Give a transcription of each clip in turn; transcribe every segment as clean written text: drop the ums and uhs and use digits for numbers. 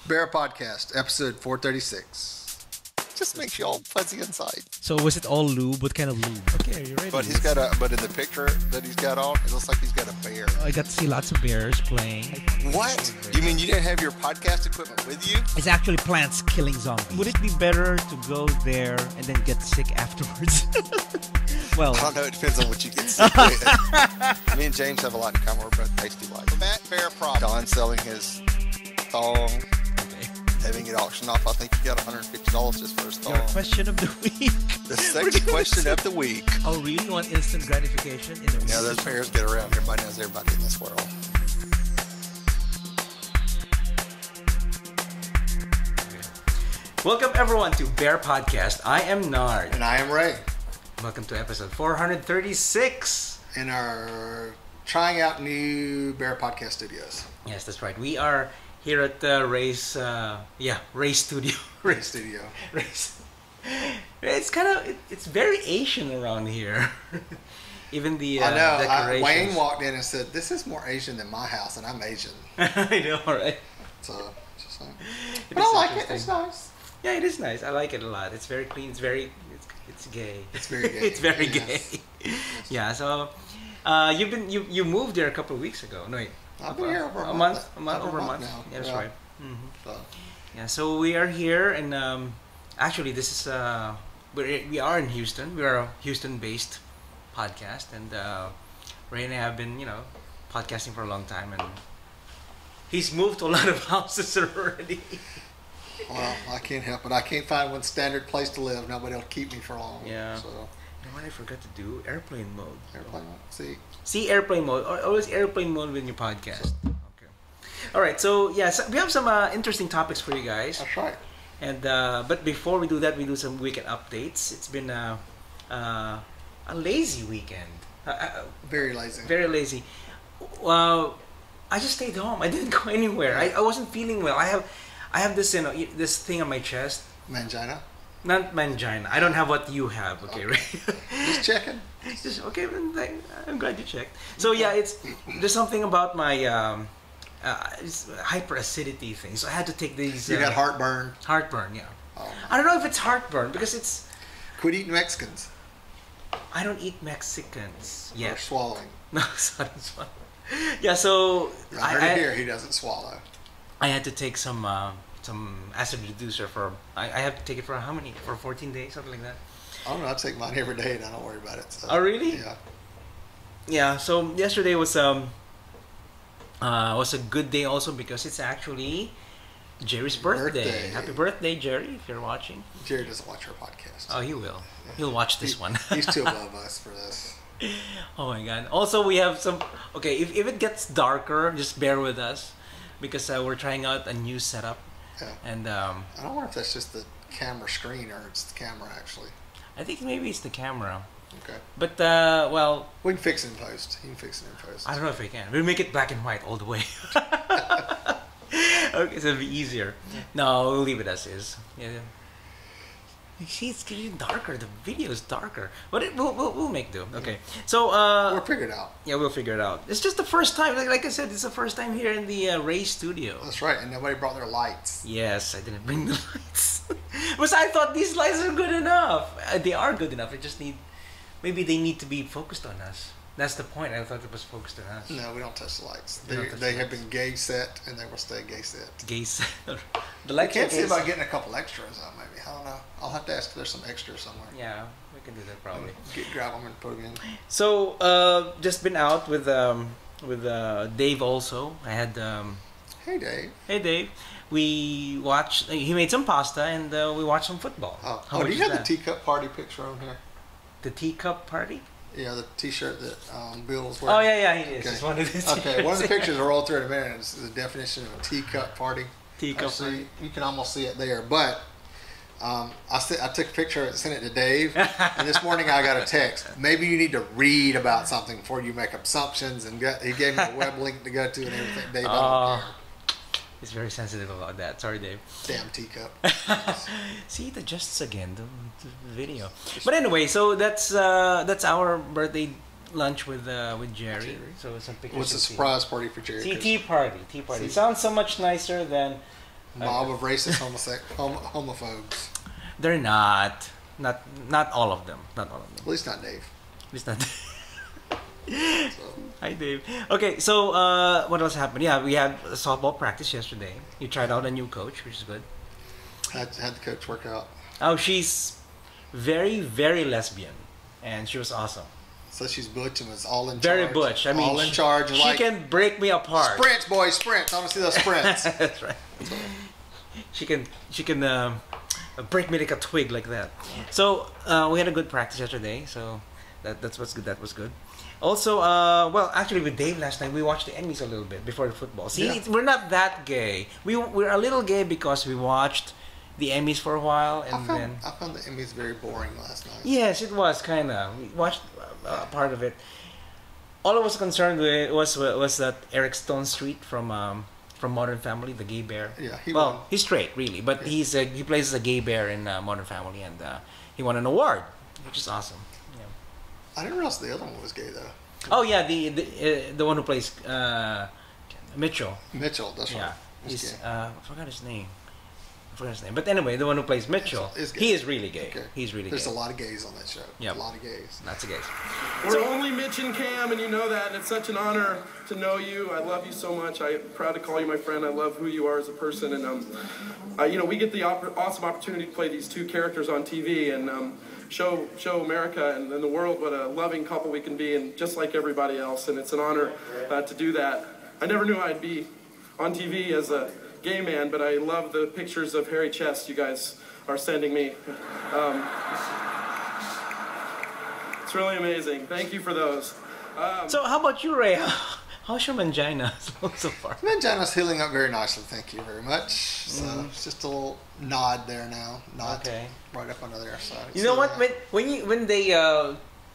BearPodcast, episode 436. Just makes you all fuzzy inside. So was it all lube? What kind of lube? Okay, are you ready? But but in the picture that he's got on, it looks like he's got a bear. I got to see lots of bears playing. What? You mean you didn't have your podcast equipment with you? It's actually plants killing zombies. Would it be better to go there and then get sick afterwards? Well, I don't know. It depends on what you get sick with. Me and James have a lot in common. We're both tasty like. That bear prop. Don selling his thong. Having it auctioned off, I think he got $150 just for his thong. Your question of the week. The second question of the week. Oh, really? You want instant gratification? Yeah, those bears get around. Everybody knows everybody in this world. Welcome everyone to BearPodcast. I am Nard. And I am Ray. Welcome to episode 436. And are trying out new BearPodcast studios. Yes, that's right. We are here at Ray's, Ray Studio. Ray Studio. Ray's. It's very Asian around here. Even the I know. decorations. Wayne walked in and said, "This is more Asian than my house," and I'm Asian. I know, right? So, just like, but I like it. It's nice. Yeah, it is nice. I like it a lot. It's very clean. It's gay. It's very gay. It's very Yes. gay. Yeah. So, you moved there a couple of weeks ago. No, wait. I've been here over a month now. now. Yeah, that's right. Mm-hmm. So. Yeah, so we are here, and actually, this is we are in Houston. We are a Houston-based podcast, and Ray and I have been, podcasting for a long time, and he's moved to a lot of houses already. Well, I can't help it. I can't find one standard place to live. Nobody will keep me for long. Yeah. So. You know what I forgot to do? Airplane mode. Airplane mode. See airplane mode. Always airplane mode when you podcast. Okay. All right. So we have some interesting topics for you guys. That's right. And but before we do that, we do some weekend updates. It's been a lazy weekend. Very lazy. Very lazy. I just stayed home. I didn't go anywhere. I wasn't feeling well. I have this this thing on my chest. Mangina. Not mangina. I don't have what you have. Okay, right? Just checking. Just okay. I'm glad you checked. So yeah, there's something about my hyperacidity thing. So I had to take these. You got heartburn. Heartburn, yeah. Oh. I don't know if it's heartburn because it's. Quit eating Mexicans. I don't eat Mexicans yet. Or swallowing. No, sorry. Yeah, so I heard it here. He doesn't swallow. I had to take some acid reducer for. I have to take it for how many? For 14 days, something like that. I don't know. I take mine every day, and I don't worry about it. So. Oh, really? Yeah. Yeah. So yesterday was a good day also because it's actually Jerry's birthday. Happy birthday, Jerry! If you're watching. Jerry doesn't watch our podcast. Oh, he will. He'll watch this one. He's too above us for this. Oh my God! Also, we have some. Okay, if it gets darker, just bear with us because we're trying out a new setup. Yeah. And I don't know if that's just the camera screen or it's the camera actually. I think maybe it's the camera. Okay. But well, we can fix it in post. He can fix it in post. I don't know if we can. We'll make it black and white all the way. Okay, so it'll be easier. No, we'll leave it as is. Yeah. See, it's getting darker. The video is darker, but we'll make do. Okay, so we'll figure it out. Yeah, we'll figure it out. It's just the first time. Like I said, it's the first time here in the Ray Studio. That's right, and nobody brought their lights. Yes, I didn't bring the lights. But I thought these lights are good enough. They are good enough. Maybe they need to be focused on us. That's the point. I thought it was focused on us. No, we don't touch the lights. They have been gay set, and they will stay gay set. Gay set. The lights. I can't see about getting a couple extras out. Maybe I don't know. I'll have to ask if there's some extras somewhere. Yeah, we can do that probably. Grab them and put them in. So just been out with Dave also. I had. Hey Dave. Hey Dave. We watched. He made some pasta, and we watched some football. Oh, do you have the teacup party picture on here? The teacup party? Yeah, the T-shirt that Bill was wearing. Oh yeah, he is. Okay. It's one of the okay, one of the pictures will roll through in a minute. It's the definition of a teacup party. Teacup party. You can almost see it there, but I took a picture and sent it to Dave, and this morning I got a text. Maybe you need to read about something before you make assumptions, and he gave me a web link to go to and everything. Dave, I don't care. He's very sensitive about that. Sorry, Dave. Damn teacup. See, it adjusts again the video. But anyway, so that's our birthday lunch with Jerry. So some pictures. What's a surprise party for Jerry? See, tea party. It sounds so much nicer than Mob of racist homophobes. They're not. Not all of them. Not all of them. At least not Dave. At least not. So, Hi, Dave. Okay, so what else happened? Yeah, we had a softball practice yesterday. You tried out a new coach, which is good. had the coach work out. Oh, she's very, very lesbian, and she was awesome. So she's butch and was all in Very charge. butch. I mean, all in charge. She can break me apart. Sprints, boys, sprints. I want to see those sprints. That's right. She can break me like a twig like that. So we had a good practice yesterday. So that's what's good. That was good. Also, well, actually, with Dave last night, we watched the Emmys a little bit before the football. See, Yeah. we're not that gay. We're a little gay because we watched the Emmys for a while, and I found the Emmys very boring last night. yes, it was kind of. We watched part of it. All I was concerned with was that Eric Stone Street from Modern Family, the gay bear. Yeah, he's straight really, but he plays a gay bear in Modern Family, and he won an award, which is awesome. Yeah. I didn't realize the other one was gay though. Oh yeah, the one who plays Mitchell. Mitchell, that's Yeah, right. he's I forgot his name. But anyway, the one who plays Mitchell, Is gay. he is really gay. Okay. He's really There's gay. a lot of gays on that show. Yep. A lot of gays. Lots of gays. We're only Mitch and Cam, and you know that, and it's such an honor to know you. I love you so much. I'm proud to call you my friend. I love who you are as a person, and we get the awesome opportunity to play these two characters on TV and show America and the world what a loving couple we can be, and just like everybody else. And it's an honor to do that. I never knew I'd be on TV as a gay man, but I love the pictures of hairy chests you guys are sending me. It's really amazing. Thank you for those. So how about you, Ray? How's your mangina so far? Mangina's healing up very nicely, thank you very much. So it's just a little nod there now. Nod Okay. right up under there. So You know what? When they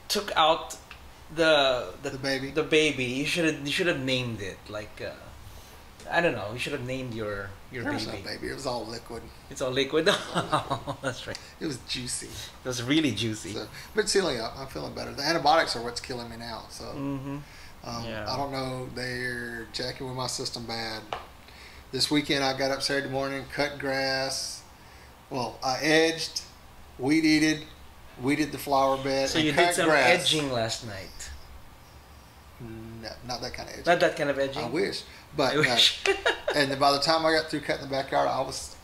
took out the baby, you should have named it like I don't know. You should have named your there baby. was no baby. It was all liquid. It's all liquid. That's right. It was juicy. It was really juicy. So, but it's healing up. I'm feeling better. The antibiotics are what's killing me now. So Yeah. I don't know. They're jacking with my system bad. This weekend I got up Saturday morning, cut grass. Well, I edged, weeded the flower bed, So and you cut did some grass. edging last night. No, not that kind of edging. Not that kind of edging. I wish, but I wish. and then by the time I got through cutting the backyard, I was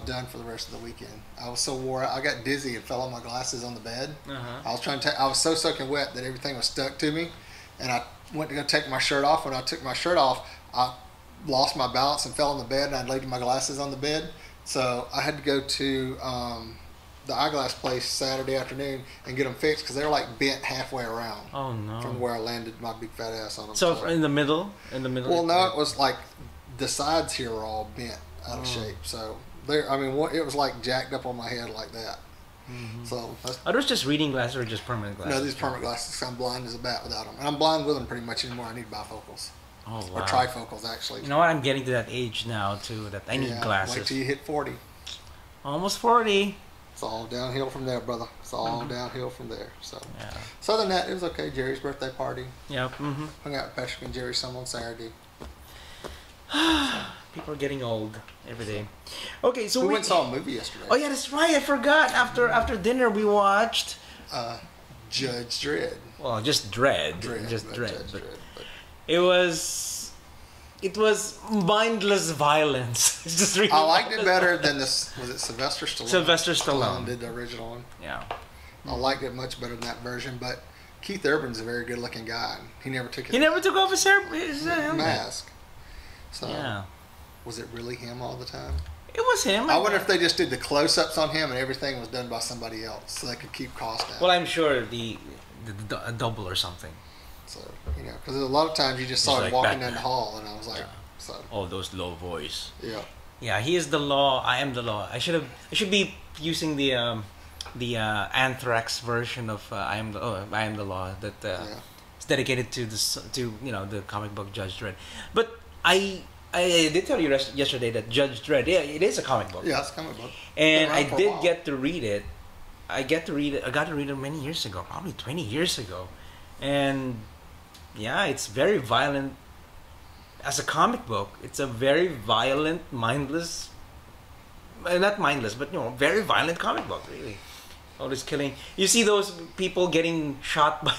done for the rest of the weekend. I was so wore out. I got dizzy and fell on my glasses on the bed. I was trying to. I was so soaking wet that everything was stuck to me, and I went to go take my shirt off. When I took my shirt off, I lost my balance and fell on the bed, and I laid my glasses on the bed. So I had to go to the eyeglass place Saturday afternoon and get them fixed because they were like bent halfway around. Oh no. From where I landed my big fat ass on them. So in the middle. Well, no, it was like the sides here were all bent out of shape. So there, I mean, it was like jacked up on my head like that. So that's, Are those just reading glasses or just permanent glasses? no, these permanent glasses. I'm blind as a bat without them, and I'm blind with them pretty much anymore. I need bifocals Oh or wow. trifocals actually. You know what? I'm getting to that age now too that I need Yeah, glasses. Wait till you hit 40. Almost 40. It's all downhill from there, brother. It's all downhill from there. So, Yeah. so other than that, it was okay. Jerry's birthday party. Yep. Hung out with Patrick and Jerry some on Saturday. People are getting old every day. Okay, so We went and saw a movie yesterday. Oh yeah, that's right. I forgot. After dinner, we watched. Judge Dredd. Well, just Dredd. Just but Dredd. Judge But Dredd, but it was mindless violence. It's just really. I liked it better than this. Was it Sylvester Stallone? Sylvester Stallone. did the original one. Yeah. I liked it much better than that version, but Keith Urban's a very good-looking guy. He never took He never took off his helmet. mask. So, Yeah. was it really him all the time? It was him. I wonder if they just did the close-ups on him and everything was done by somebody else, so they could keep costs down. Well, I'm sure a double or something. So, because a lot of times you just saw Just him like walking Batman. down the hall, and I was like, Yeah. so, All those low voice. yeah. Yeah, he is the law. I am the law. I should be using the Anthrax version of I am the law that is dedicated to the comic book Judge Dredd. But I did tell you yesterday that Judge Dredd, yeah, it is a comic book. Yeah, it's a comic book. And Been I around for a did while. get to read it. I got to read it many years ago, probably 20 years ago. And yeah, it's very violent. As a comic book, it's a very violent, mindless not mindless, but very violent comic book, really. All this killing. You see those people getting shot by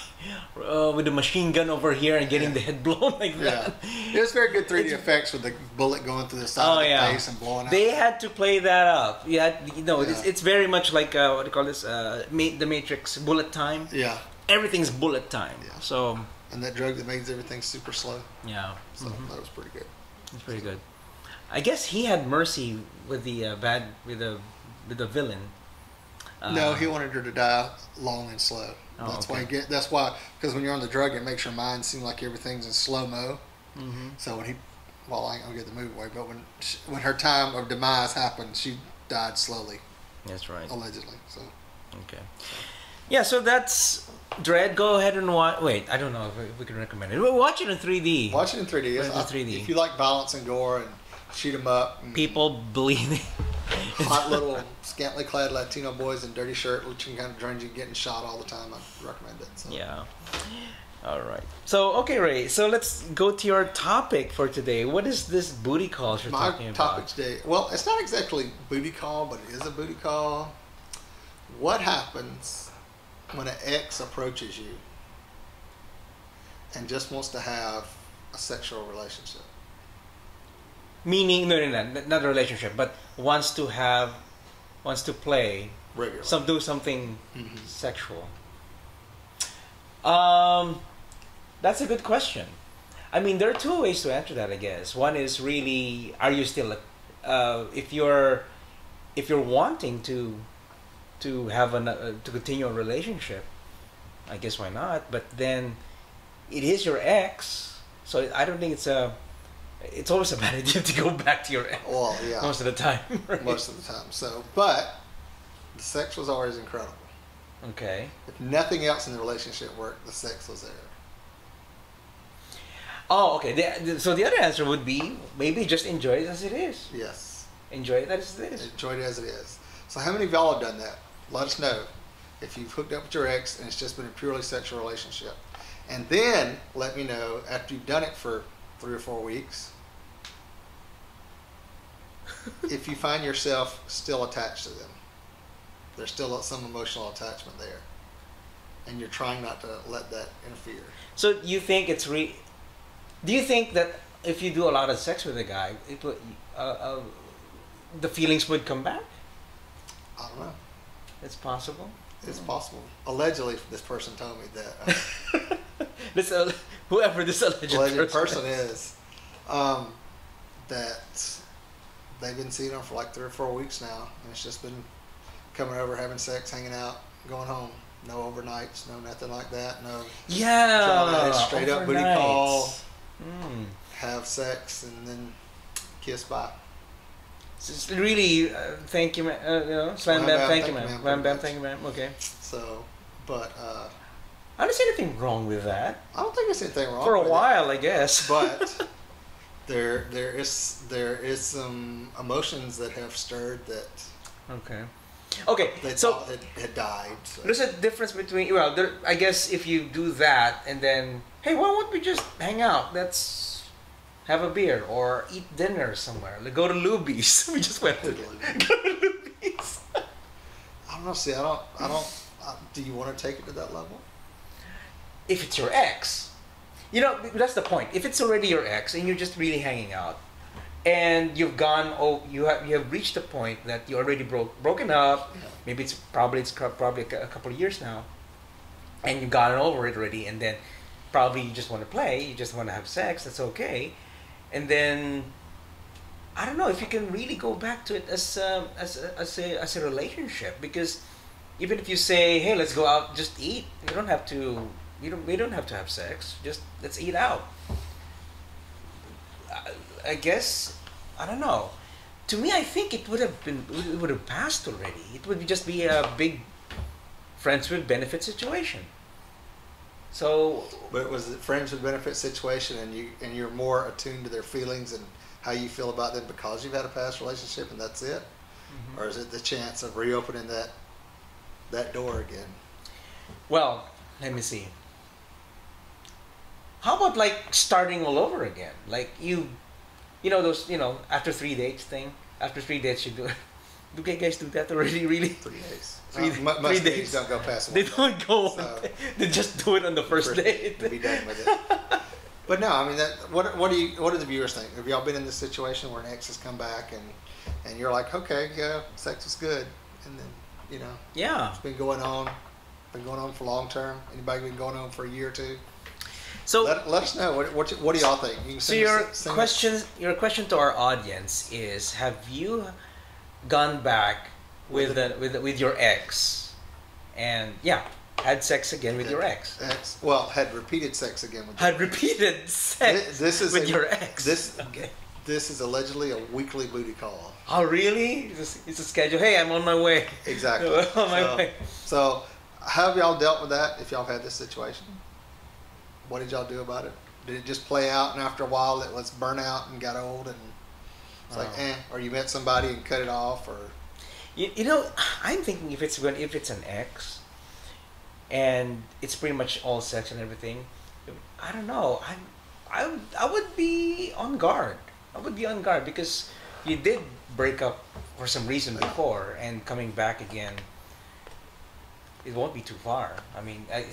with a machine gun over here and getting the head blown like that. It was very good 3D effects with the bullet going through the side of the face and blowing out. They had to play that up. It's very much like what do you call this? The Matrix, bullet time. Yeah. Everything's bullet time. Yeah. So. And that drug that makes everything super slow. Yeah. So that was pretty good. It's pretty good. I guess he had mercy with the with the villain. No, he wanted her to die long and slow. That's why because when you're on the drug, it makes your mind seem like everything's in slow mo. So when I ain't gonna get the movie away, but when her time of demise happened, she died slowly. That's right. Allegedly. So. Okay. Yeah. So that's Dredd. Go ahead and watch. Wait, I don't know if we can recommend it. Watch it in 3D. Watch it in 3D. If you like violence and gore and shoot 'em up, and people bleeding. Hot little scantily clad Latino boys in dirty shirt looking kind of grungy, getting shot all the time. I recommend it. So. Yeah. All right. So, okay, Ray. So let's go to your topic for today. What is this booty call you're talking about? My topic today, well, it's not exactly booty call, but it is a booty call. What happens when an ex approaches you and just wants to have a sexual relationship? Meaning, no, not a relationship, but wants to play, regularly, do something sexual. That's a good question. I mean, there are two ways to answer that, I guess. One is really, are you still, if you're wanting to have to continue a relationship, I guess why not? But then, it is your ex, so I don't think it's always a bad idea to go back to your ex. Well, yeah. Most of the time. Right? Most of the time. So, but the sex was always incredible. Okay. If nothing else in the relationship worked, the sex was there. Oh, okay. So the other answer would be maybe just enjoy it as it is. Yes. Enjoy it as it is. Enjoy it as it is. So how many of y'all have done that? Let us know if you've hooked up with your ex and it's just been a purely sexual relationship. And then let me know after you've done it for 3 or 4 weeks if you find yourself still attached to them. There's still some emotional attachment there, and you're trying not to let that interfere. So you think do you think that if you do a lot of sex with a guy, it would, the feelings would come back? I don't know. It's possible. It's possible. Allegedly, this person told me that. Whoever this alleged person is, that they've been seeing them for like 3 or 4 weeks now, and it's just been coming over, having sex, hanging out, going home. No overnights, no nothing like that. No. Yeah. Straight up booty call. Have sex and then kiss bye. Just really, thank you, man. Slam bam, thank you, man. Slam bam, thank you, man. Okay. So, but I don't see anything wrong with that. I don't think there's anything wrong. For a with while, I guess. But there is some emotions that have stirred that. Okay, they so thought had died. So. There's a difference between I guess if you do that and then hey, why won't we just hang out? Let's have a beer or eat dinner somewhere. Like go to Luby's. We just went to go to Luby's. I don't know. See, I don't. Do you want to take it to that level? If it's your ex, that's the point. If it's already your ex and you're just really hanging out, and you've gone, you have reached a point that you already broken up. Yeah. Maybe it's probably a couple of years now, and you've gotten over it already. And then probably you just want to play, you just want to have sex. That's okay. And then I don't know if you can really go back to it as a relationship, because even if you say, hey, let's go out, just eat. You don't have to. We don't have to have sex. Just let's eat out. I guess, I don't know. To me, I think it would have passed already. It would just be a big friends with benefit situation. So. But was it friends with benefit situation, and you're more attuned to their feelings and how you feel about them because you've had a past relationship, and that's it, or is it the chance of reopening that door again? Well, let me see. How about like starting all over again? Like those, after 3 dates thing. After 3 dates, you do Do you guys do that already? Really? 3 days. 3 Most days. days don't go past 1 They day. don't go. So- They just do it on the first date. Be done with it. But no, I mean, what do the viewers think? Have y'all been in this situation where an ex has come back and you're like, okay, yeah, sex was good, and then Yeah. it's been going on for long term. Anybody been going on for a year or two? So, Let us know. What do y'all think? You can so send us- your question to our audience is: have you gone back with your ex, and had sex again with your ex? Had repeated sex again with. Had repeated sex This is with your ex. Okay. This is allegedly a weekly booty call. Oh, really? It's a schedule. Hey, I'm on my way. Exactly. On my way. So, how have y'all dealt with that? If y'all have had this situation, what did y'all do about it? Did it just play out, and after a while it was burnout and got old, and it's like, or you met somebody and cut it off, or You know, I'm thinking if it's an ex, and it's pretty much all sex and everything, I don't know. I would be on guard. I would be on guard because you did break up for some reason before, and coming back again, it won't be too far. I mean, I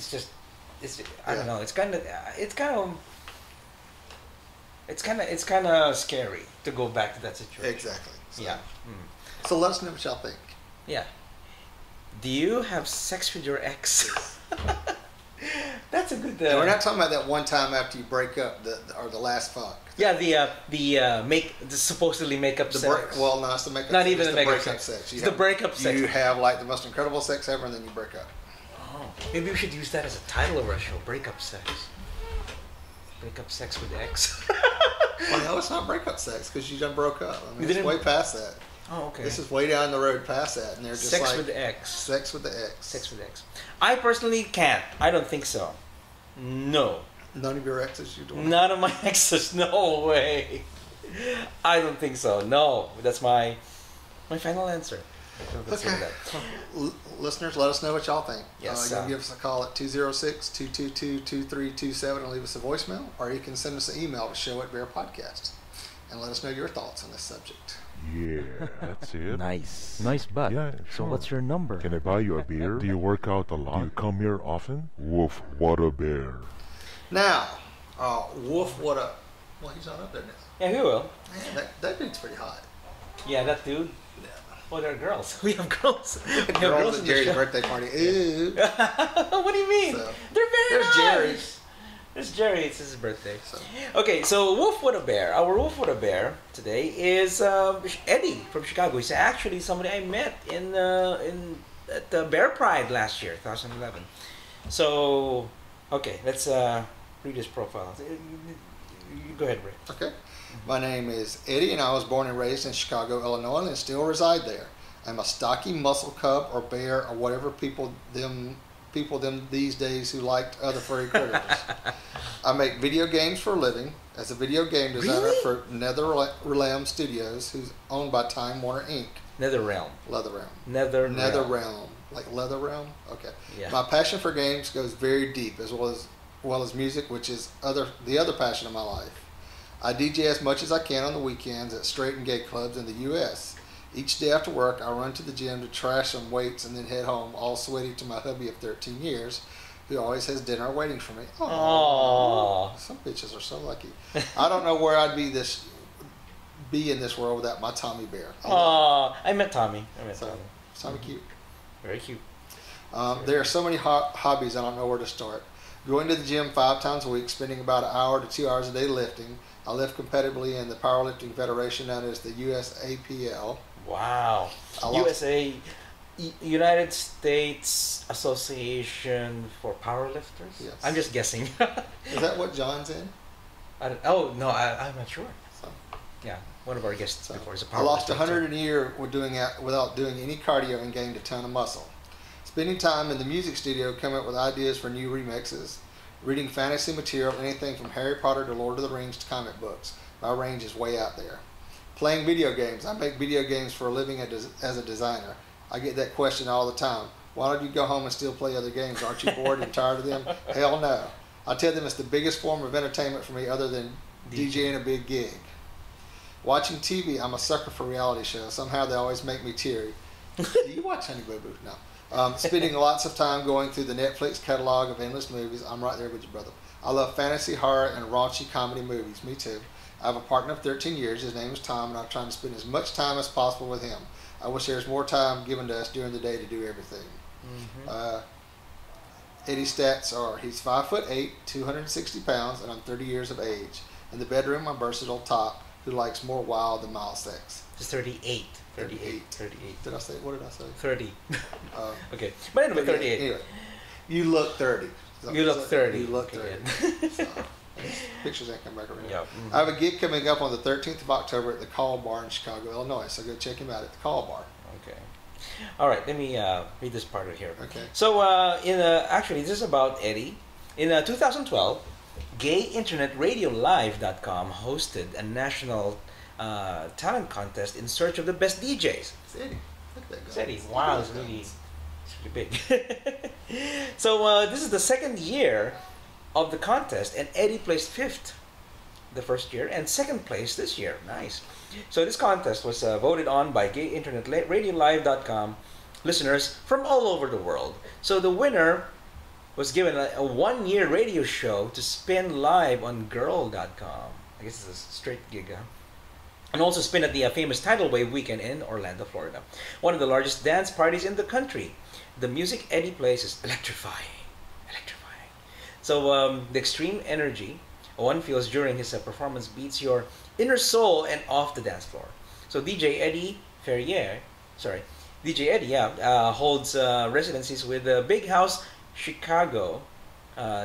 don't know. It's kind of scary to go back to that situation. exactly. So, Yeah. So let us know what y'all think. Yeah. Do you have sex with your ex? That's a good. And we're not talking about that one time after you break up, or the last fuck. Yeah, the supposedly makeup The sex. no, it's the makeup. Not sex. even It's the makeup breakup sex. You It's the breakup sex. You have like the most incredible sex ever, and then you break up. Oh, maybe we should use that as a title of our show: breakup sex. Breakup sex with ex. Well, no, it's not breakup sex because you done broke up. I mean, it's didn't- way past that. Oh, okay. This is way down the road past that, and they're just sex like with ex. sex with the ex. Sex with ex. I personally can't. I don't think so. No. None of your exes you doing. None of my exes. No way. I don't think so. No. That's my final answer. Let's say that. Listeners, let us know what y'all think. Yes, You can give us a call at 206-222-2327 and leave us a voicemail, or you can send us an email to show@BearPodcast and let us know your thoughts on this subject. Yeah, that's it. Nice butt. Yeah, So sure. what's your number? Can I buy you a beer? Do you work out a lot? Do you come here often? Woof, what a bear. Now, Wolf, what up? Well, he's not up there now. Yeah, who will? Man, that dude's pretty hot. Yeah, that dude. Oh, they're girls. We have girls. We have Girls in at the Jerry's show. birthday party. Ooh. What do you mean? So, They're very there's nice. Jerry. There's Jerry. It's his birthday. So. Okay, so Wolf with a Bear. Our Wolf with a Bear today is Eddie from Chicago. He's actually somebody I met at the Bear Pride last year, 2011. So, okay, let's read his profile. You go ahead, Ray. Okay. My name is Eddie, and I was born and raised in Chicago, Illinois, and still reside there. I'm a stocky muscle cub or bear or whatever people them these days who liked other furry critters. I make video games for a living as a video game designer for NetherRealm Studios, who's owned by Time Warner Inc. NetherRealm. Leatherrealm. NetherRealm. Like Leatherrealm? Okay. Yeah. My passion for games goes very deep, as well as music, which is the other passion of my life. I DJ as much as I can on the weekends at straight and gay clubs in the U.S. Each day after work, I run to the gym to trash some weights and then head home, all sweaty to my hubby of 13 years, who always has dinner waiting for me. Aww. Some bitches are so lucky. I don't know where I'd be in this world without my Tommy Bear. I met Tommy. Tommy cute. Very cute. There are so many hobbies, I don't know where to start. Going to the gym 5 times a week, spending about an hour to 2 hours a day lifting. I lift competitively in the powerlifting federation known as the USAPL. Wow. United States Association for Powerlifters? Yes. I'm just guessing. Is that what John's in? I'm not sure. So, Yeah, one of our guests before is a powerlifter. I lost 100 too. in a year without doing any cardio and gained a ton of muscle. Spending time in the music studio coming up with ideas for new remixes. Reading fantasy material, anything from Harry Potter to Lord of the Rings to comic books. My range is way out there. Playing video games. I make video games for a living as a designer. I get that question all the time. Why don't you go home and still play other games? Aren't you bored and tired of them? Hell no. I tell them it's the biggest form of entertainment for me other than DJing a big gig. Watching TV, I'm a sucker for reality shows. Somehow they always make me teary. Do you watch Honey Boo Boo? No. Spending lots of time going through the Netflix catalog of endless movies. I'm right there with you, brother. I love fantasy, horror, and raunchy comedy movies. Me too. I have a partner of 13 years. His name is Tom, and I'm trying to spend as much time as possible with him. I wish there was more time given to us during the day to do everything. Eddie's stats are he's 5'8", 260 pounds, and I'm 30 years of age. In the bedroom, I'm versatile top who likes more wild than mild sex. It's 38. 38. Did I say? What did I say? 30. Okay. But anyway, 38. Anyway, you look 30. You look 30. You look 30. Okay. So, pictures ain't come back around. Yep. I have a gig coming up on the 13th of October at the Call Bar in Chicago, Illinois. So go check him out at the Call Bar. Okay. All right. Let me read this part right here. Okay. So, actually, this is about Eddie. In 2012, GayInternetRadioLive.com hosted a national talent contest in search of the best DJs. It's Eddie. Look at that guy. It's Eddie. Wow, it's really big. So, this is the second year of the contest, and Eddie placed 5th the first year and 2nd place this year. Nice. So this contest was voted on by GayInternetRadioLive.com listeners from all over the world. So the winner was given a 1-year radio show to spin live on Girl.com. I guess it's a straight gig, huh? And also spin at the famous Tidal Wave weekend in Orlando, Florida. One of the largest dance parties in the country. The music Eddie plays is electrifying. So the extreme energy one feels during his performance beats your inner soul and off the dance floor. So DJ Eddie, holds residencies with Big House Chicago,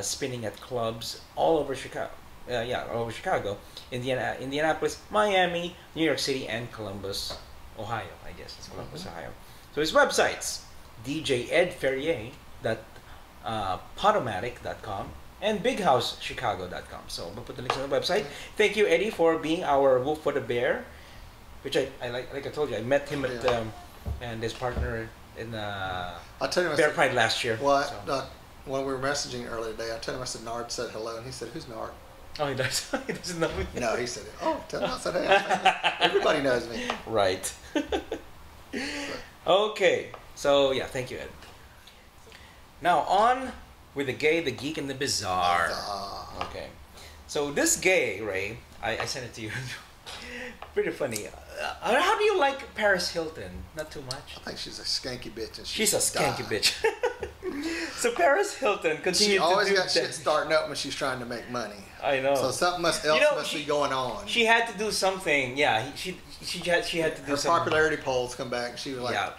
spinning at clubs all over Chicago. All over Chicago, Indianapolis, Miami, New York City, and Columbus, Ohio. I guess it's Columbus, Ohio. So his websites: djedferrier.podomatic.com and bighousechicago.com. So we'll put the links on the website. Thank you, Eddie, for being our Wolf for the Bear, which I like I told you, I met him at and his partner in Bear Pride last year. Well, so. When we were messaging earlier today, I told him, I said, Nard said hello, and he said, who's Nard? Oh, he does. He doesn't know me. No, he said, oh, tell him I said, hey, everybody knows me. Right. Okay. So, yeah, thank you, Ed. Now, on with the gay, the geek, and the bizarre. Okay. So, this gay, Ray, I sent it to you. Pretty funny. How do you like Paris Hilton? Not too much? I think she's a skanky bitch. And she's a skanky bitch. So Paris Hilton continued to do... She always got shit starting up when she's trying to make money. I know. So something else must be going on. She had to do something. Yeah, she had to do something. Her popularity polls come back, and she was like... Yeah.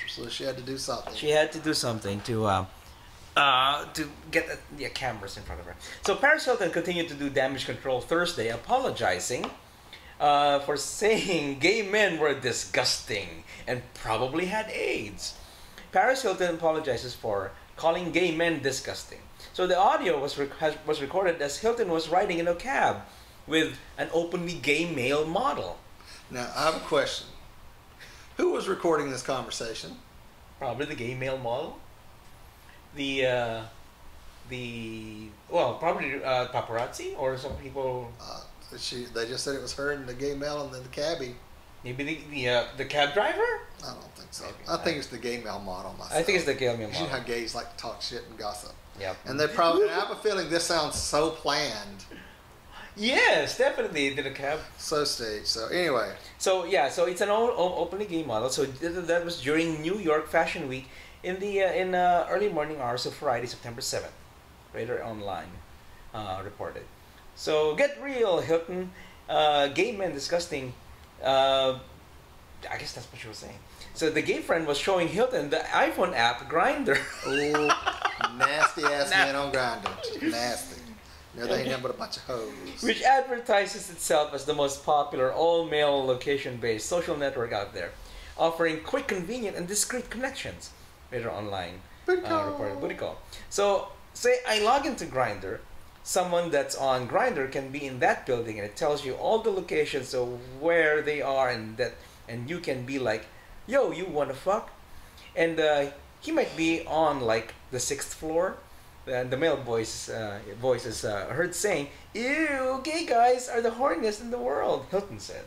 So she had to do something. She had to do something to get the cameras in front of her. So Paris Hilton continued to do damage control Thursday, apologizing for saying gay men were disgusting and probably had AIDS. Paris Hilton apologizes for calling gay men disgusting. So the audio was recorded as Hilton was riding in a cab with an openly gay male model. Now, I have a question. Who was recording this conversation? Probably the gay male model. Probably paparazzi or some people. They just said it was her and the gay male and then the cabbie. Maybe the cab driver? I don't think so. I think it's the gay male model myself. I think it's the gay male model. You know how gays like to talk shit and gossip. Yep. And they probably. And I have a feeling this sounds so planned. Yes, definitely did a cab. So staged. So anyway. So yeah, so it's an openly gay model. So that was during New York Fashion Week in the early morning hours of Friday, September 7th. Radar Online reported. So get real, Hilton. Gay men disgusting. I guess that's what she was saying. So the gay friend was showing Hilton the iPhone app Grindr. Oh, nasty ass man on Grindr. Nasty. You know, they ain't nothing but a bunch of hoes. Which advertises itself as the most popular all-male location-based social network out there, offering quick, convenient, and discreet connections. Radar Online reported. Booty call. So say I log into Grindr. Someone that's on Grindr can be in that building, and it tells you all the locations of where they are, and you can be like, yo, you wanna fuck? And he might be on like the 6th floor, and the male voice is heard saying, ew, gay guys are the horniest in the world, Hilton said.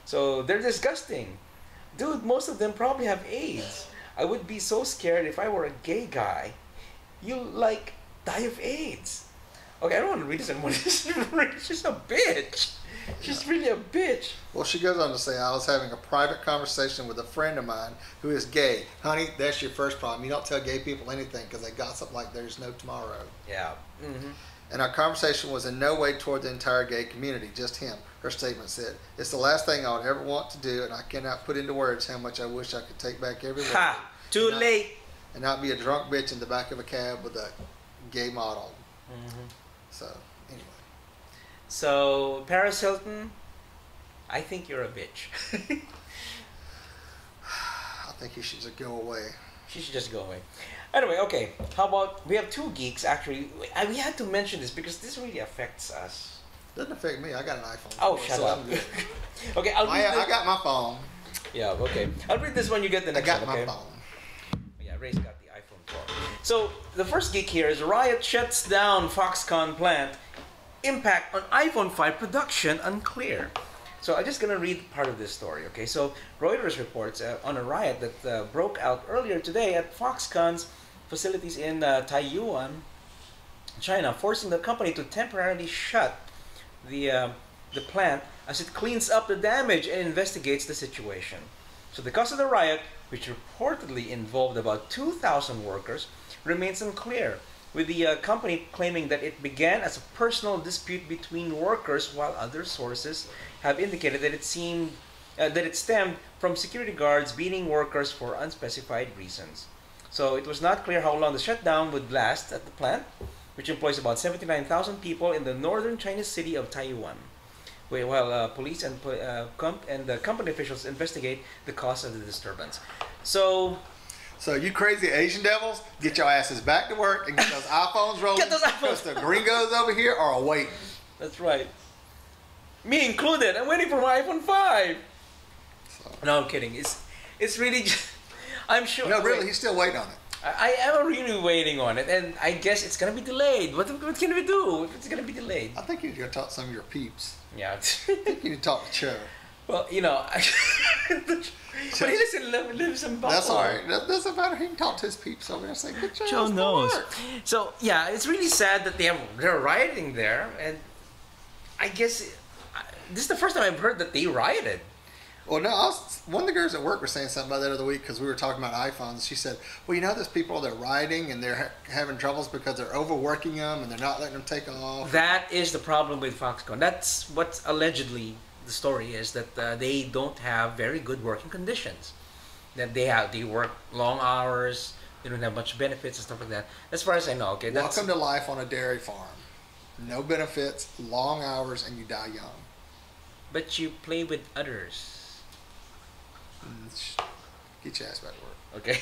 So they're disgusting. Dude, most of them probably have AIDS. I would be so scared if I were a gay guy. You like die of AIDS. Okay, I don't want to read this anymore. She's a bitch. She's really a bitch. Well, she goes on to say, I was having a private conversation with a friend of mine who is gay. Honey, that's your first problem. You don't tell gay people anything because they gossip like there's no tomorrow. Yeah. Mm-hmm. And our conversation was in no way toward the entire gay community, just him. Her statement said, it's the last thing I would ever want to do, and I cannot put into words how much I wish I could take back every word. Ha! Too late. And not be a drunk bitch in the back of a cab with a gay model. Mm-hmm. So, anyway. So, Paris Hilton, I think you're a bitch. I think you should just go away. She should just go away. Anyway, okay. How about, we have two geeks, actually. We had to mention this because this really affects us. Doesn't affect me. I got an iPhone. Oh, shut up. Okay, I got my phone. Yeah, okay. I'll read this when you get the next one, okay? I got my phone. Yeah, Ray's got the iPhone 4. So, the first geek here is riot shuts down Foxconn plant. Impact on iPhone 5 production unclear. So I'm just going to read part of this story, okay? So Reuters reports on a riot that broke out earlier today at Foxconn's facilities in Taiyuan, China, forcing the company to temporarily shut the plant as it cleans up the damage and investigates the situation. So the cause of the riot, which reportedly involved about 2,000 workers, remains unclear, with the company claiming that it began as a personal dispute between workers, while other sources have indicated that it stemmed from security guards beating workers for unspecified reasons. So it was not clear how long the shutdown would last at the plant, which employs about 79,000 people in the northern Chinese city of Taiyuan, while police and company officials investigate the cause of the disturbance. So you crazy Asian devils, get your asses back to work and get those iPhones rolling. Get those iPhones. Because the gringos over here are waiting. That's right. Me included. I'm waiting for my iPhone 5. So. No, I'm kidding. It's really just, I'm sure. No, really, he's still waiting on it. I am really waiting on it, and I guess it's going to be delayed. What can we do if it's going to be delayed? I think you need to talk to some of your peeps. Yeah. I think you need to talk to Cho. Well, you know, but he lives in Buffalo. That's all right. That doesn't matter. He can talk to his peeps over there and say, good job. Joe knows. So, yeah, it's really sad that they're rioting there, and I guess this is the first time I've heard that they rioted. Well, no, one of the girls at work was saying something about that the other week because we were talking about iPhones. She said, well, you know, there's people that are rioting and they're having troubles because they're overworking them and they're not letting them take off. That is the problem with Foxconn. That's what allegedly the story is, that they don't have very good working conditions. That they work long hours, they don't have much benefits and stuff like that. As far as I know, okay. Welcome to life on a dairy farm. No benefits, long hours, and you die young. But you play with others. Get your ass back to work. Okay.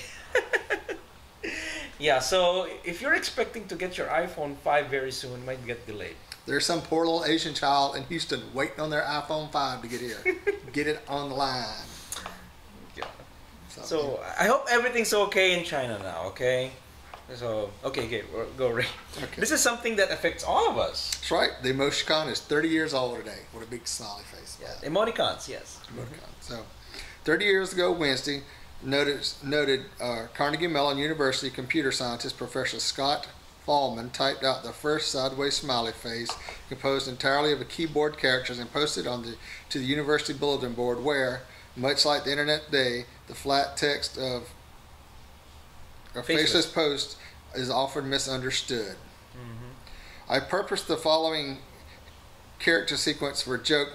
Yeah, so if you're expecting to get your iPhone 5 very soon, it might get delayed. There's some poor little Asian child in Houston waiting on their iPhone 5 to get here. Get it on the line. Yeah. So I hope everything's okay in China now, okay? So, okay, go Ray. Okay. This is something that affects all of us. That's right. The emoticon is 30 years old today with a big smiley face. Yeah. Emoticons, yes. Emoticon. So, 30 years ago Wednesday, noted Carnegie Mellon University computer scientist Professor Scott Pheromone typed out the first sideways smiley face composed entirely of keyboard characters and posted to the university bulletin board where, much like the internet today, the flat text of a faceless post is often misunderstood. Mm-hmm. I purposed the following character sequence for joke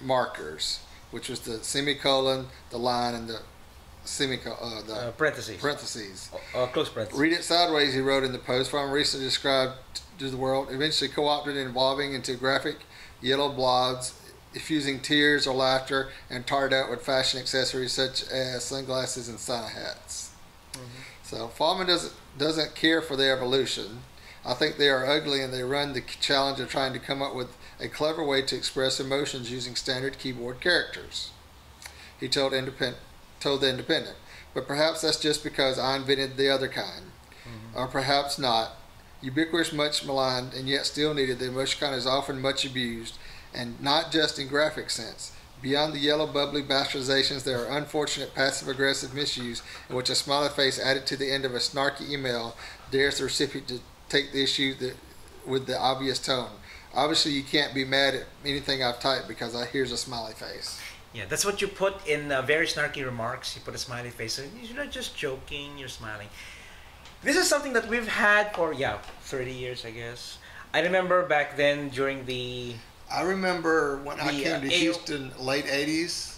markers, which was the semicolon, the line, and the parentheses. Close parentheses. Read it sideways, he wrote in the post. From recently described to the world, eventually co-opted and evolving into graphic yellow blobs, effusing tears or laughter, and tarred out with fashion accessories such as sunglasses and Santa hats. Mm-hmm. So Pheromone doesn't care for their evolution. I think they are ugly, and they run the challenge of trying to come up with a clever way to express emotions using standard keyboard characters. He told the Independent. But perhaps that's just because I invented the other kind. Mm-hmm. Or perhaps not. Ubiquitous, much maligned, and yet still needed, the emoticon is often much abused, and not just in graphic sense. Beyond the yellow bubbly bastardizations, there are unfortunate passive-aggressive misuse in which a smiley face added to the end of a snarky email dares the recipient to take the issue with the obvious tone. Obviously, you can't be mad at anything I've typed because here's a smiley face. Yeah, that's what you put in very snarky remarks. You put a smiley face. So you're not just joking, you're smiling. This is something that we've had for, 30 years, I guess. I remember back then during the... I remember when I came to Houston, late 80s,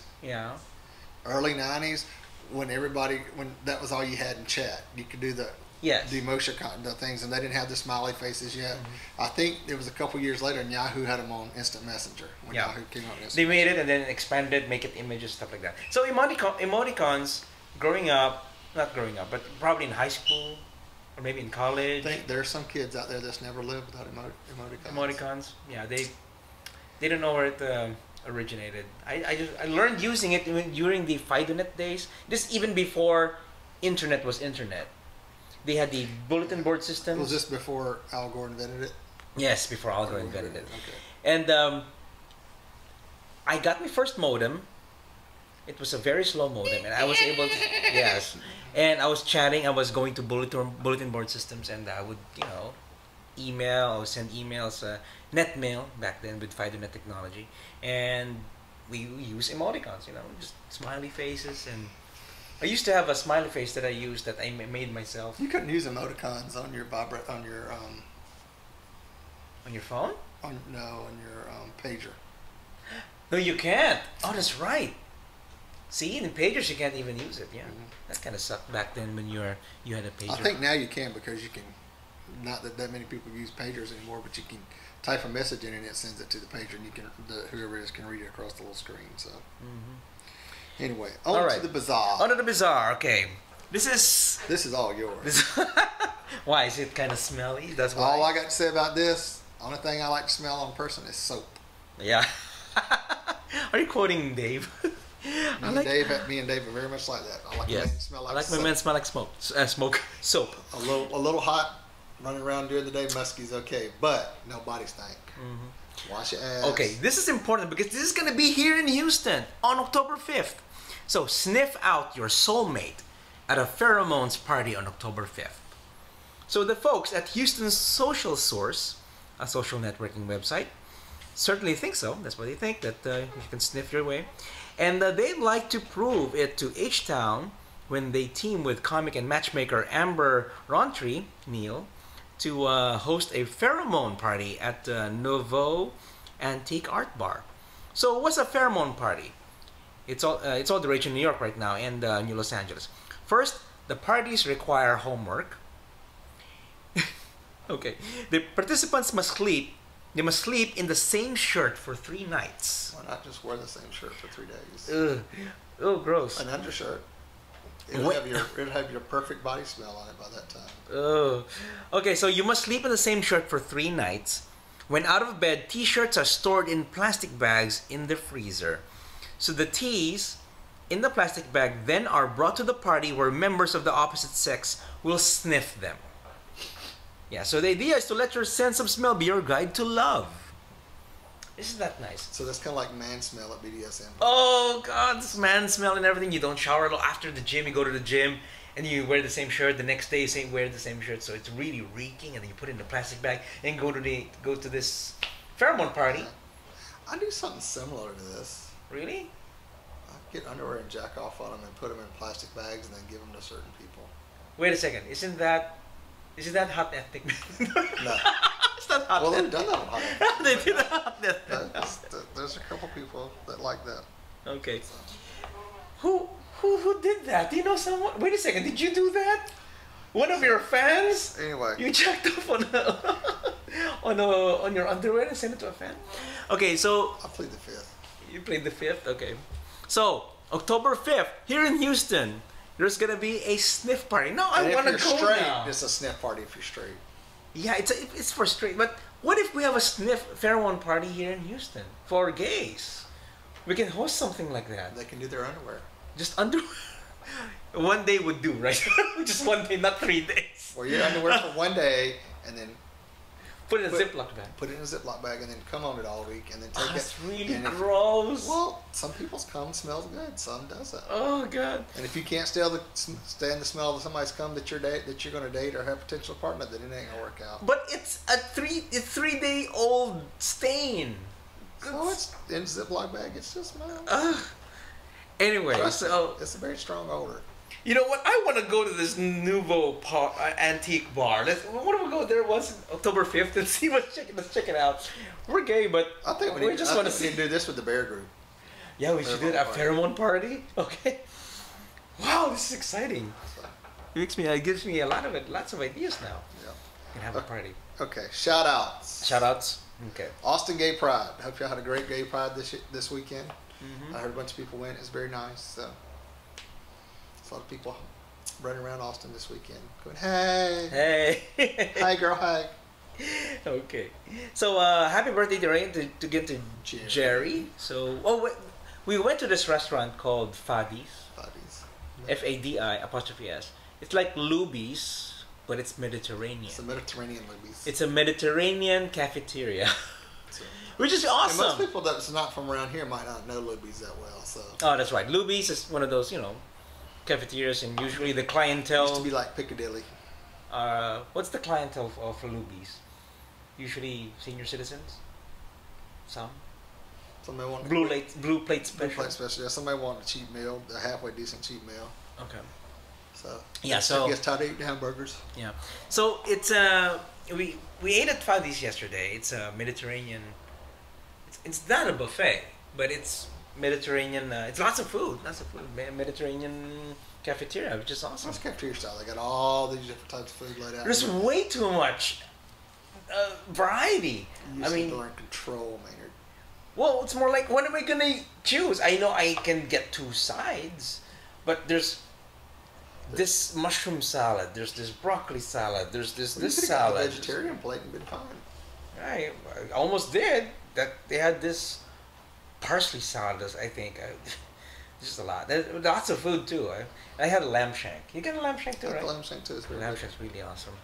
early 90s, when that was all you had in chat. You could do the emoticon, the things, and they didn't have the smiley faces yet. I think it was a couple years later, and Yahoo had them on Instant Messenger. When Yahoo came out, they made it and then expanded, make it images, stuff like that. So emoticons, not growing up, but probably in high school or maybe in college. I think there are some kids out there that's never lived without emoticons. Emoticons, they don't know where it originated. I learned using it during the FidoNet days. This even before internet was internet. They had the bulletin board systems. Was this before Al Gore invented it? Yes, before Al Gore invented it. Okay. And I got my first modem. It was a very slow modem, and I was able to and I was chatting. I was going to bulletin board systems, and I would email. I would send emails, net mail back then with FidoNet technology, and we use emoticons. Just smiley faces and. I used to have a smiley face that I used that I made myself. You couldn't use emoticons on your on your phone? On your pager. No, you can't. Oh, that's right. See, in pagers you can't even use it. Yeah, that kind of sucked back then when you had a pager. I think now you can because you can. Not that many people use pagers anymore, but you can type a message in and it sends it to the pager, and you can whoever it is can read it across the little screen. So. Anyway, on to the bizarre. On to the bizarre. Okay, this is all yours. Why is it kind of smelly? That's why. All I got to say about this. Only thing I like to smell on a person is soap. Yeah. Are you quoting Dave? Me and Dave are very much like that. I like my men smell like soap. My men smell like smoke. Soap. A little hot, running around during the day, musky's okay, but no body stank. Wash your ass. Okay, this is important because this is going to be here in Houston on October 5th. So sniff out your soulmate at a Pheromones party on October 5th. So the folks at Houston's Social Source, a social networking website, certainly think so. That's what they think, that you can sniff your way. And they'd like to prove it to H-Town when they team with comic and matchmaker Amber Rountree, Neil, to host a pheromone party at Nouveau Antique Art Bar. So what's a pheromone party? It's all the rage in New York right now and New Los Angeles. First, the parties require homework. Okay, the participants must sleep. They must sleep in the same shirt for 3 nights. Why not just wear the same shirt for 3 days? Oh, gross. An undershirt. It'll have your perfect body smell on it by that time. Oh. Okay, so you must sleep in the same shirt for 3 nights. When out of bed, t-shirts are stored in plastic bags in the freezer. So the tees in the plastic bag then are brought to the party where members of the opposite sex will sniff them. Yeah, so the idea is to let your sense of smell be your guide to love. Isn't that nice? So that's kind of like man smell at BDSM. Oh God, this man smell and everything. You don't shower at all. After the gym, you go to the gym and you wear the same shirt. The next day, you wear the same shirt. So it's really reeking, and then you put it in the plastic bag and go to this pheromone party. I do something similar to this. Really? I get underwear and jack off on them and put them in plastic bags and then give them to certain people. Wait a second. Isn't that hot ethnic? No. It's not hot. Well, they've done that on hot ethnic. They did hot ethnic. There's a couple people that like that. Okay. So. Who did that? Do you know someone? Wait a second. Did you do that? One of your fans? Anyway. You jacked off on your underwear and sent it to a fan? Okay, so I played the 5th. You played the 5th? Okay. So, October 5th, here in Houston, there's gonna be a sniff party. No, I want to go straight, now. It's a sniff party if you're straight. Yeah, it's for straight. But what if we have a sniff pheromone party here in Houston for gays? We can host something like that. They can do their underwear. Just underwear. One day would do, right? Just one day, not 3 days. Or your underwear for 1 day, and then Put it in a Ziploc bag. Put it in a Ziploc bag and then come on it all week and then take it. That's really and gross. Well, some people's cum smells good. Some doesn't. Oh God. And if you can't stand the smell of somebody's cum that you're going to date or have a potential partner, then it ain't gonna work out. But it's a 3-day-old stain. So it's in a Ziploc bag. It still smells. Anyway, so it's a very strong odor. you know what? I want to go to this Nouveau antique bar. What do we go there once October 5th and see let's check it out. We're gay, but I think we just want to do this with the bear group. Yeah, we should do a pheromone party. Okay. Wow, this is exciting. It gives me lots of ideas now. Yeah. We can have a party. Okay, shout outs. Okay. Austin Gay Pride. Hope y'all had a great Gay Pride this weekend. I heard a bunch of people went. It's very nice. So, there's a lot of people running around Austin this weekend going, hey. Hi, girl, hi. Okay. So, happy birthday to Ray to get to Jerry. So, we went to this restaurant called Fadi's. Fadi''S. It's like Luby's, but it's Mediterranean. It's a Mediterranean Luby's. It's a Mediterranean cafeteria. Which is awesome. And most people that's not from around here might not know Luby's that well. So. Oh, that's right. Luby's is one of those, cafeterias, and usually the clientele. It used to be like Piccadilly. What's the clientele for Luby's? Usually senior citizens. Some. Somebody want blue plate special. Blue plate special. Yeah, somebody want a cheap meal, a halfway decent cheap meal. Okay. So. Yeah. So. I guess tired of eating hamburgers. Yeah. So it's we ate at Fadi's yesterday. It's a Mediterranean. It's not a buffet, but it's Mediterranean. It's lots of food. Mediterranean cafeteria, which is awesome. It's cafeteria style. They got all these different types of food laid out. There's way too much variety. You are in control, Maynard. Well, it's more like, what am I gonna choose? I know I can get 2 sides, but there's this mushroom salad. There's this broccoli salad. There's this salad. Got a vegetarian plate and been fine. I almost did. That they had this parsley salad. I think just a lot. There's lots of food too. I had a lamb shank. You got a lamb shank too, right? Lamb shank too. Lamb shank's really awesome.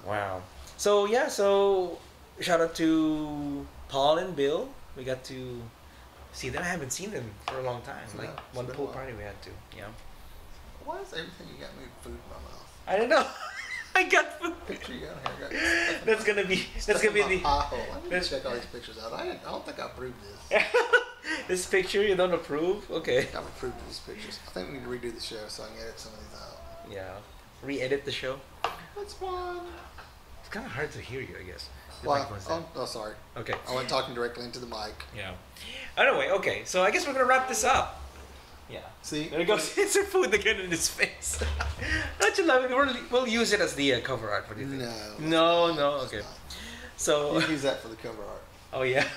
Wow. So yeah. So shout out to Paul and Bill. We got to see them. I haven't seen them for a long time. Like one pool party we had to. Yeah. Why is everything you got moved food in my mouth? I don't know. I got food. Picture you got here. That's gonna be the. I need to check all these pictures out. I don't think I approved this. This picture you don't approve? Okay. I've approved these pictures. I think we need to redo the show so I can edit some of these out. Yeah. Re-edit the show. That's fun. It's kind of hard to hear you, I guess. Oh, sorry. Okay. I went talking directly into the mic. Yeah. Anyway, okay. So I guess we're gonna wrap this up. Yeah. See? There it goes. It's your food again in his face. Don't you love it? We'll use it as the cover art. What do you think? No. Okay. So you use that for the cover art. Oh yeah.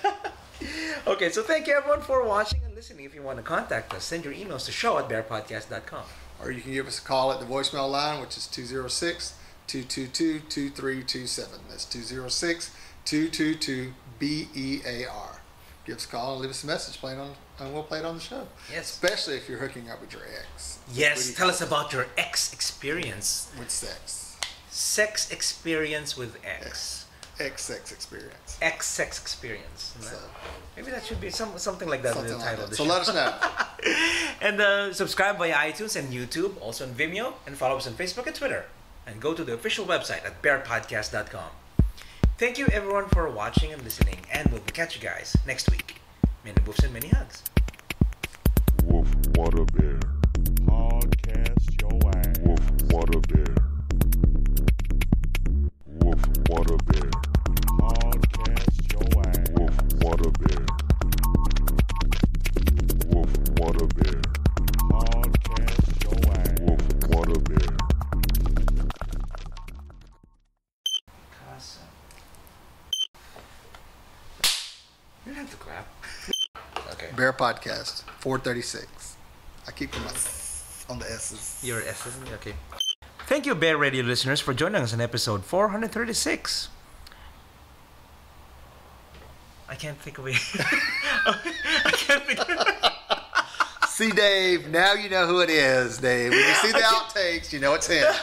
Okay. So thank you everyone for watching and listening. If you want to contact us, send your emails to show@BearPodcast.com. Or you can give us a call at the voicemail line, which is 206-222-2327. That's 206-222-BEAR. Give us a call and leave us a message, and we'll play it on the show. Yes. Especially if you're hooking up with your ex. Yes. Tell us about your ex experience. With sex. Sex experience with ex. Ex-sex experience. Ex-sex experience. So, maybe that should be something like that in the title of the show. So let us know. And subscribe via iTunes and YouTube, also on Vimeo, and follow us on Facebook and Twitter. And go to the official website at BearPodcast.com. Thank you everyone for watching and listening, and we'll catch you guys next week. Many boofs and many hugs. Woof, what a bear. Podcast your ass. Woof, what a bear. Woof, what a bear. Podcast your ass. Woof, what a bear. Woof, what a bear. Podcast your ass. Woof, what a bear. You don't have to clap. Okay. Bear Podcast, 436. I keep them on the S's. Your S's? Okay. Thank you, Bear Radio listeners, for joining us in episode 436. I can't think of it. I can't think of it. See, Dave, now you know who it is, Dave. When you see the outtakes, you know it's him.